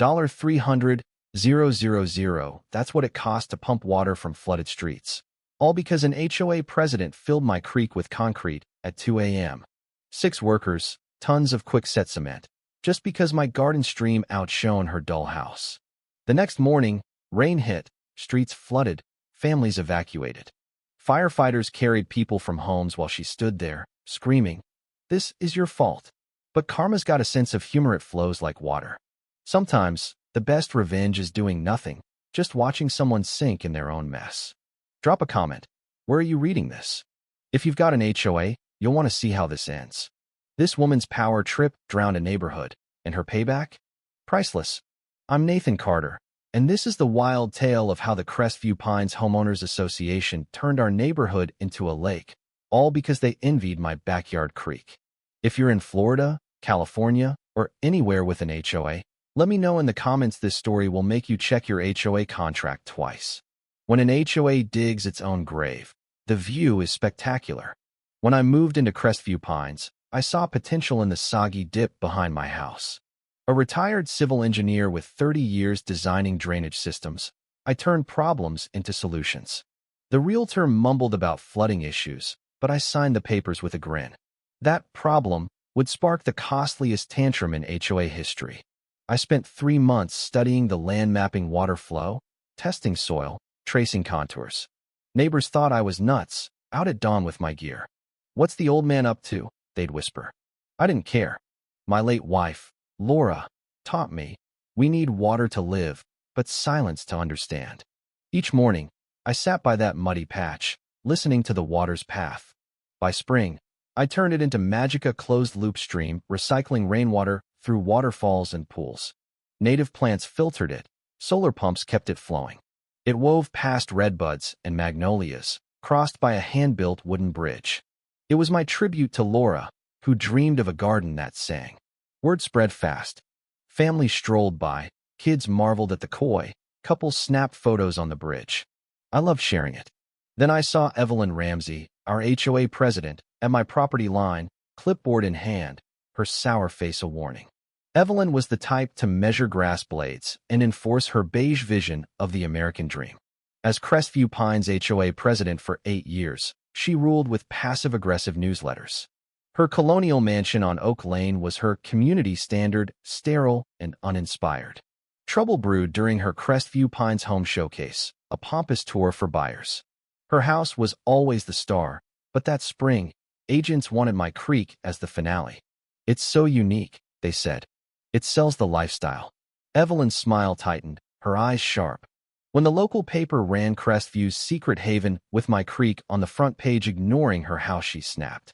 $300,000. That's what it cost to pump water from flooded streets. All because an HOA president filled my creek with concrete at 2 a.m. 6 workers, tons of quickset cement, just because my garden stream outshone her dull house. The next morning, rain hit, streets flooded, families evacuated. Firefighters carried people from homes while she stood there, screaming, "This is your fault." But karma's got a sense of humor. It flows like water. Sometimes, the best revenge is doing nothing, just watching someone sink in their own mess. Drop a comment. Where are you reading this? If you've got an HOA, you'll want to see how this ends. This woman's power trip drowned a neighborhood, and her payback? Priceless. I'm Nathan Carter, and this is the wild tale of how the Crestview Pines Homeowners Association turned our neighborhood into a lake, all because they envied my backyard creek. If you're in Florida, California, or anywhere with an HOA, let me know in the comments. This story will make you check your HOA contract twice. When an HOA digs its own grave, the view is spectacular. When I moved into Crestview Pines, I saw potential in the soggy dip behind my house. A retired civil engineer with 30 years designing drainage systems, I turned problems into solutions. The realtor mumbled about flooding issues, but I signed the papers with a grin. That problem would spark the costliest tantrum in HOA history. I spent 3 months studying the land, mapping water flow, testing soil, tracing contours. Neighbors thought I was nuts, out at dawn with my gear. "What's the old man up to?" they'd whisper. I didn't care. My late wife, Laura, taught me, we need water to live, but silence to understand. Each morning, I sat by that muddy patch, listening to the water's path. By spring, I turned it into magic, a closed-loop stream, recycling rainwater through waterfalls and pools. Native plants filtered it, solar pumps kept it flowing. It wove past redbuds and magnolias, crossed by a hand-built wooden bridge. It was my tribute to Laura, who dreamed of a garden that sang. Word spread fast. Families strolled by, kids marveled at the koi, couples snapped photos on the bridge. I loved sharing it. Then I saw Evelyn Ramsey, our HOA president, at my property line, clipboard in hand, her sour face a warning. Evelyn was the type to measure grass blades and enforce her beige vision of the American dream. As Crestview Pines HOA president for 8 years, she ruled with passive-aggressive newsletters. Her colonial mansion on Oak Lane was her community standard, sterile and uninspired. Trouble brewed during her Crestview Pines home showcase, a pompous tour for buyers. Her house was always the star, but that spring, agents wanted my creek as the finale. "It's so unique," they said. "It sells the lifestyle." Evelyn's smile tightened, her eyes sharp. When the local paper ran Crestview's secret haven with my creek on the front page ignoring her house, she snapped.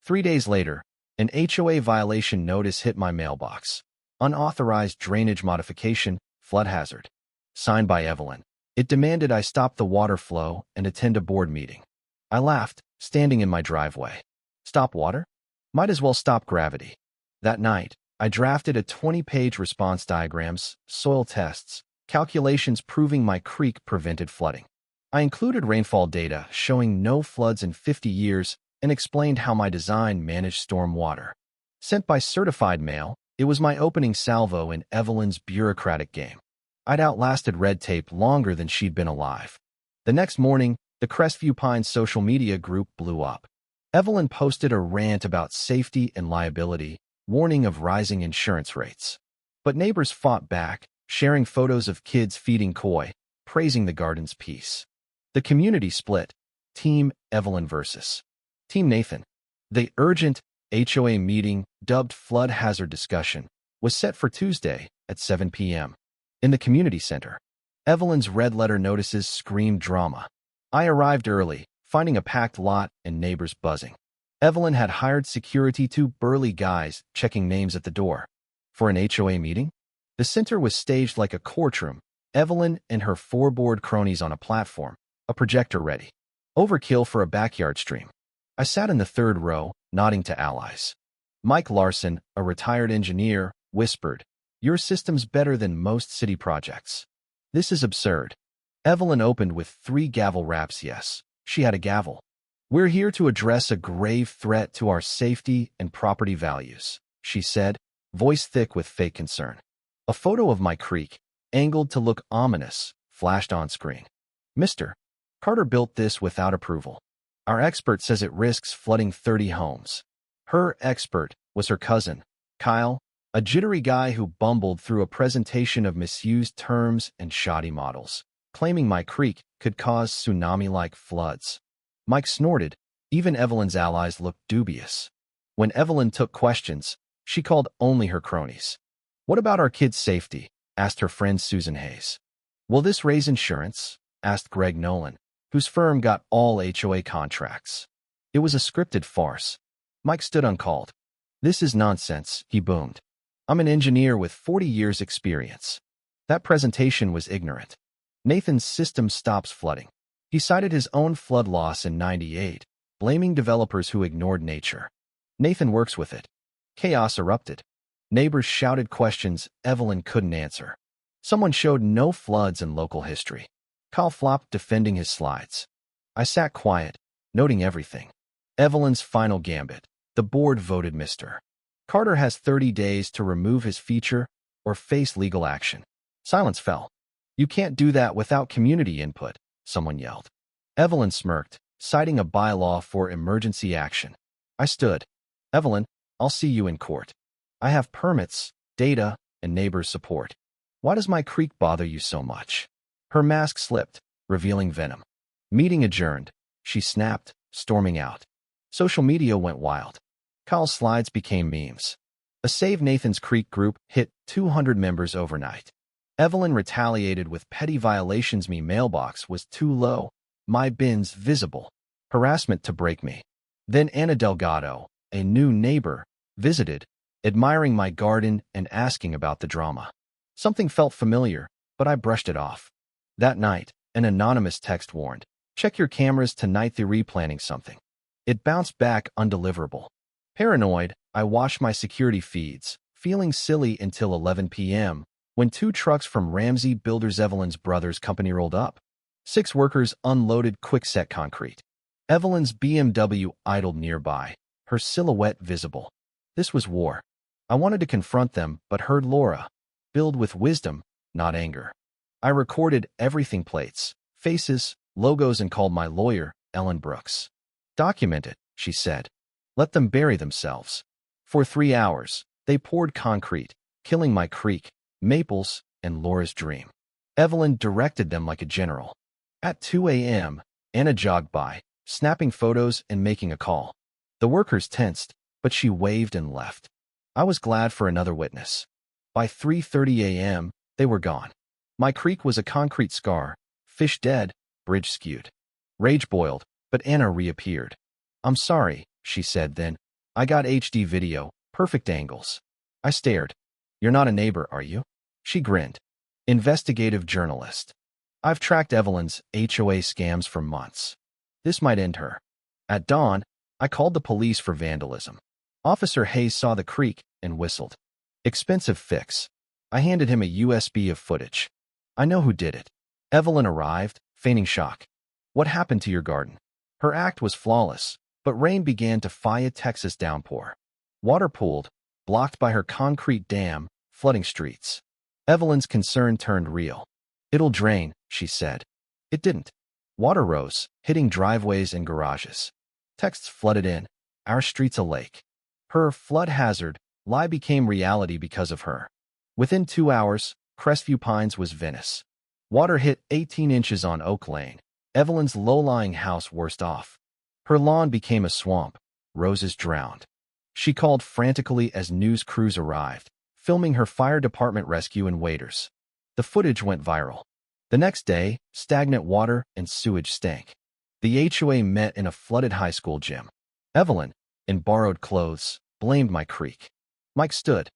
3 days later, an HOA violation notice hit my mailbox. Unauthorized drainage modification, flood hazard. Signed by Evelyn. It demanded I stop the water flow and attend a board meeting. I laughed, standing in my driveway. Stop water? Might as well stop gravity. That night, I drafted a 20-page response diagrams, soil tests, calculations proving my creek prevented flooding. I included rainfall data showing no floods in 50 years and explained how my design managed storm water. Sent by certified mail, it was my opening salvo in Evelyn's bureaucratic game. I'd outlasted red tape longer than she'd been alive. The next morning, the Crestview Pines social media group blew up. Evelyn posted a rant about safety and liability, warning of rising insurance rates. But neighbors fought back, sharing photos of kids feeding koi, praising the garden's peace. The community split, Team Evelyn versus Team Nathan. The urgent HOA meeting, dubbed Flood Hazard Discussion, was set for Tuesday at 7 p.m. in the community center. Evelyn's red-letter notices screamed drama. I arrived early, finding a packed lot and neighbors buzzing. Evelyn had hired security, 2 burly guys checking names at the door. For an HOA meeting? The center was staged like a courtroom, Evelyn and her 4 bored cronies on a platform, a projector ready. Overkill for a backyard stream. I sat in the 3rd row, nodding to allies. Mike Larson, a retired engineer, whispered, "Your system's better than most city projects." This is absurd. Evelyn opened with 3 gavel raps. Yes, she had a gavel. "We're here to address a grave threat to our safety and property values," she said, voice thick with fake concern. A photo of my creek, angled to look ominous, flashed on screen. Mr. Carter built this without approval. Our expert says it risks flooding 30 homes. Her expert was her cousin, Kyle, a jittery guy who bumbled through a presentation of misused terms and shoddy models, claiming my creek could cause tsunami-like floods. Mike snorted. Even Evelyn's allies looked dubious. When Evelyn took questions, she called only her cronies. "What about our kids' safety?" asked her friend Susan Hayes. "Will this raise insurance?" asked Greg Nolan, whose firm got all HOA contracts. It was a scripted farce. Mike stood uncalled. "This is nonsense," he boomed. "I'm an engineer with 40 years' experience." That presentation was ignorant. Nathan's system stops flooding. He cited his own flood loss in '98, blaming developers who ignored nature. Nathan works with it. Chaos erupted. Neighbors shouted questions Evelyn couldn't answer. Someone showed no floods in local history. Kyle flopped defending his slides. I sat quiet, noting everything. Evelyn's final gambit. The board voted Mr. Carter has 30 days to remove his feature or face legal action. Silence fell. "You can't do that without community input," someone yelled. Evelyn smirked, citing a bylaw for emergency action. I stood. "Evelyn, I'll see you in court. I have permits, data, and neighbors' support. Why does my creek bother you so much?" Her mask slipped, revealing venom. "Meeting adjourned," she snapped, storming out. Social media went wild. Kyle's slides became memes. A Save Nathan's Creek group hit 200 members overnight. Evelyn retaliated with petty violations. "Me mailbox was too low. My bins visible. Harassment to break me." Then Anna Delgado, a new neighbor, visited, admiring my garden and asking about the drama. Something felt familiar, but I brushed it off. That night, an anonymous text warned, "Check your cameras tonight, they're replanning something." It bounced back undeliverable. Paranoid, I watched my security feeds, feeling silly until 11 p.m., when 2 trucks from Ramsey Builders Evelyn's brother's company rolled up. 6 workers unloaded quickset concrete. Evelyn's BMW idled nearby, her silhouette visible. This was war. I wanted to confront them, but heard Laura. "Build with wisdom, not anger." I recorded everything: plates, faces, logos, and called my lawyer, Ellen Brooks. "Document it," she said. "Let them bury themselves." For 3 hours, they poured concrete, killing my creek, Maples, and Laura's dream. Evelyn directed them like a general. At 2 a.m., Anna jogged by, snapping photos and making a call. The workers tensed, but she waved and left. I was glad for another witness. By 3:30 a.m., they were gone. My creek was a concrete scar, fish dead, bridge skewed. Rage boiled, but Anna reappeared. "I'm sorry," she said then. "I got HD video, perfect angles." I stared. "You're not a neighbor, are you?" She grinned. "Investigative journalist. I've tracked Evelyn's HOA scams for months. This might end her." At dawn, I called the police for vandalism. Officer Hayes saw the creek and whistled. "Expensive fix." I handed him a USB of footage. "I know who did it." Evelyn arrived, feigning shock. "What happened to your garden?" Her act was flawless, but rain began to fire a Texas downpour. Water pooled, blocked by her concrete dam, flooding streets. Evelyn's concern turned real. "It'll drain," she said. It didn't. Water rose, hitting driveways and garages. Texts flooded in. "Our street's a lake." Her flood hazard lie became reality because of her. Within 2 hours, Crestview Pines was Venice. Water hit 18 inches on Oak Lane, Evelyn's low-lying house worst off. Her lawn became a swamp. Roses drowned. She called frantically as news crews arrived, filming her fire department rescue and waiters. The footage went viral. The next day, stagnant water and sewage stank. The HOA met in a flooded high school gym. Evelyn, in borrowed clothes, blamed my creek. Mike stood.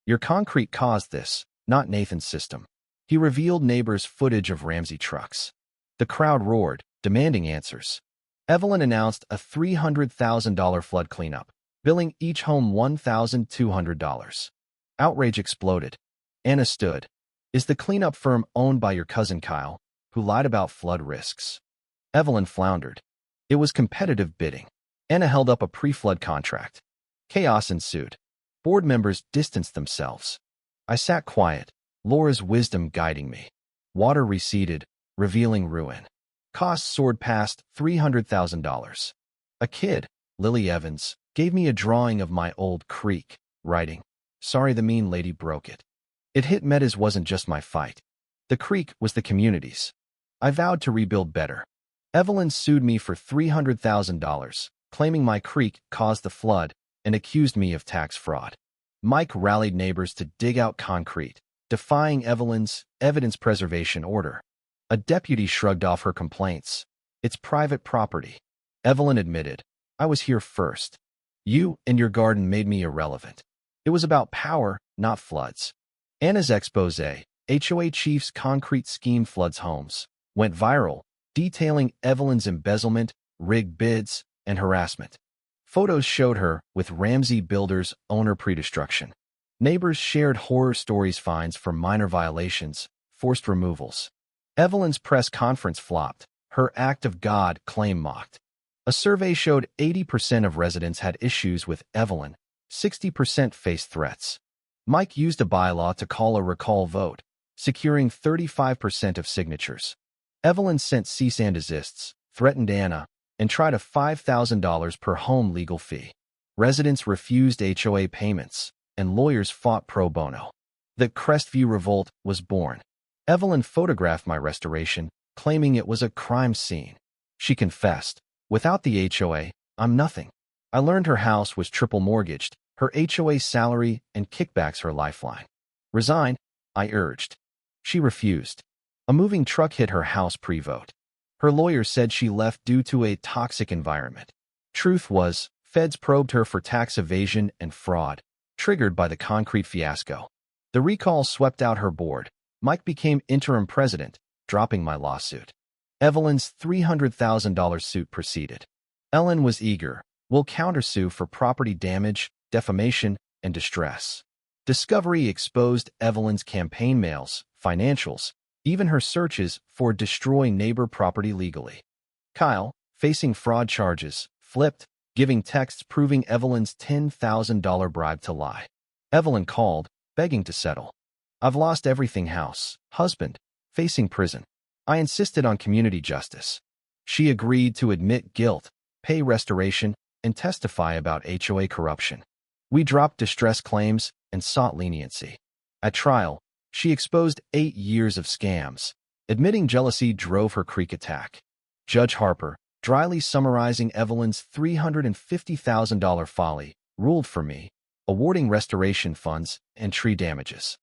"Your concrete caused this, not Nathan's system." He revealed neighbors' footage of Ramsey trucks. The crowd roared, demanding answers. Evelyn announced a $300,000 flood cleanup, billing each home $1,200. Outrage exploded. Anna stood. "Is the cleanup firm owned by your cousin Kyle, who lied about flood risks?" Evelyn floundered. "It was competitive bidding." Anna held up a pre-flood contract. Chaos ensued. Board members distanced themselves. I sat quiet, Laura's wisdom guiding me. Water receded, revealing ruin. Costs soared past $300,000. A kid, Lily Evans, gave me a drawing of my old creek, writing, "Sorry the mean lady broke it." It hit Metas wasn't just my fight. The creek was the community's. I vowed to rebuild better. Evelyn sued me for $300,000, claiming my creek caused the flood and accused me of tax fraud. Mike rallied neighbors to dig out concrete, defying Evelyn's evidence preservation order. A deputy shrugged off her complaints. "It's private property." Evelyn admitted, "I was here first. You and your garden made me irrelevant." It was about power, not floods. Anna's expose, HOA chief's concrete scheme floods homes, went viral, detailing Evelyn's embezzlement, rigged bids, and harassment. Photos showed her with Ramsey Builders' owner pre-destruction. Neighbors shared horror stories, fines for minor violations, forced removals. Evelyn's press conference flopped, her act of God claim mocked. A survey showed 80% of residents had issues with Evelyn, 60% faced threats. Mike used a bylaw to call a recall vote, securing 35% of signatures. Evelyn sent cease and desists, threatened Anna, and tried a $5,000 per home legal fee. Residents refused HOA payments, and lawyers fought pro bono. The Crestview Revolt was born. Evelyn photographed my restoration, claiming it was a crime scene. She confessed, "Without the HOA, I'm nothing." I learned her house was triple mortgaged, her HOA salary and kickbacks her lifeline. "Resign," I urged. She refused. A moving truck hit her house pre-vote. Her lawyer said she left due to a toxic environment. Truth was, feds probed her for tax evasion and fraud, triggered by the concrete fiasco. The recall swept out her board. Mike became interim president, dropping my lawsuit. Evelyn's $300,000 suit proceeded. Ellen was eager. "We'll countersue for property damage, defamation, and distress." Discovery exposed Evelyn's campaign mails, financials, even her searches for destroy neighbor property legally. Kyle, facing fraud charges, flipped, giving texts proving Evelyn's $10,000 bribe to lie. Evelyn called, begging to settle. "I've lost everything, house, husband, facing prison." I insisted on community justice. She agreed to admit guilt, pay restoration, and testify about HOA corruption. We dropped distress claims and sought leniency. At trial, she exposed 8 years of scams. Admitting jealousy drove her creek attack. Judge Harper, dryly summarizing Evelyn's $350,000 folly, ruled for me, awarding restoration funds and tree damages.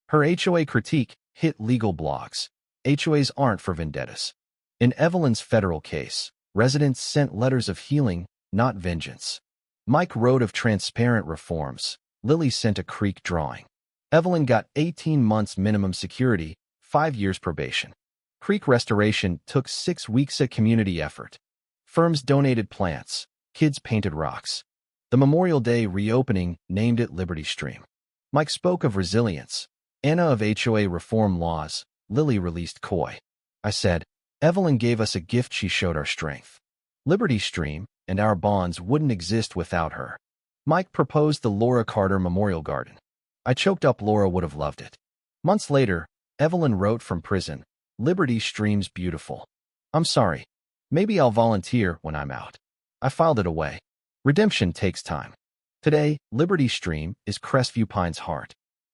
Her HOA critique hit legal blogs. HOAs aren't for vendettas. In Evelyn's federal case, residents sent letters of healing, not vengeance. Mike wrote of transparent reforms. Lily sent a creek drawing. Evelyn got 18 months minimum security, 5 years probation. Creek restoration took 6 weeks of community effort. Firms donated plants. Kids painted rocks. The Memorial Day reopening named it Liberty Stream. Mike spoke of resilience. Anna of HOA reform laws. Lily released Coy. I said, "Evelyn gave us a gift. She showed our strength. Liberty Stream and our bonds wouldn't exist without her." Mike proposed the Laura Carter Memorial Garden. I choked up. Laura would have loved it. Months later, Evelyn wrote from prison, "Liberty Stream's beautiful. I'm sorry. Maybe I'll volunteer when I'm out." I filed it away. Redemption takes time. Today, Liberty Stream is Crestview Pine's heart.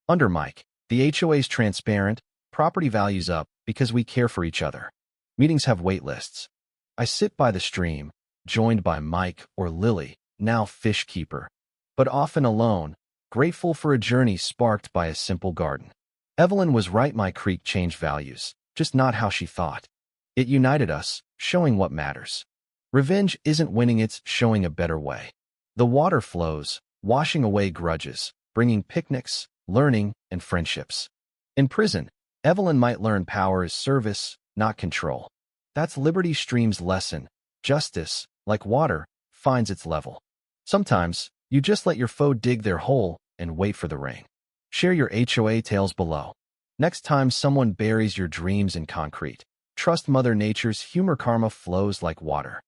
Under Mike, the HOA's transparent, property values up because we care for each other. Meetings have wait lists. I sit by the stream, joined by Mike or Lily, now fish keeper, but often alone, grateful for a journey sparked by a simple garden. Evelyn was right. My creek changed values, just not how she thought. It united us, showing what matters. Revenge isn't winning, it's showing a better way. The water flows, washing away grudges, bringing picnics, learning, and friendships. In prison, Evelyn might learn power is service, not control. That's Liberty Stream's lesson. Justice, like water, finds its level. Sometimes, you just let your foe dig their hole and wait for the rain. Share your HOA tales below. Next time someone buries your dreams in concrete, trust Mother Nature's humor. Karma flows like water.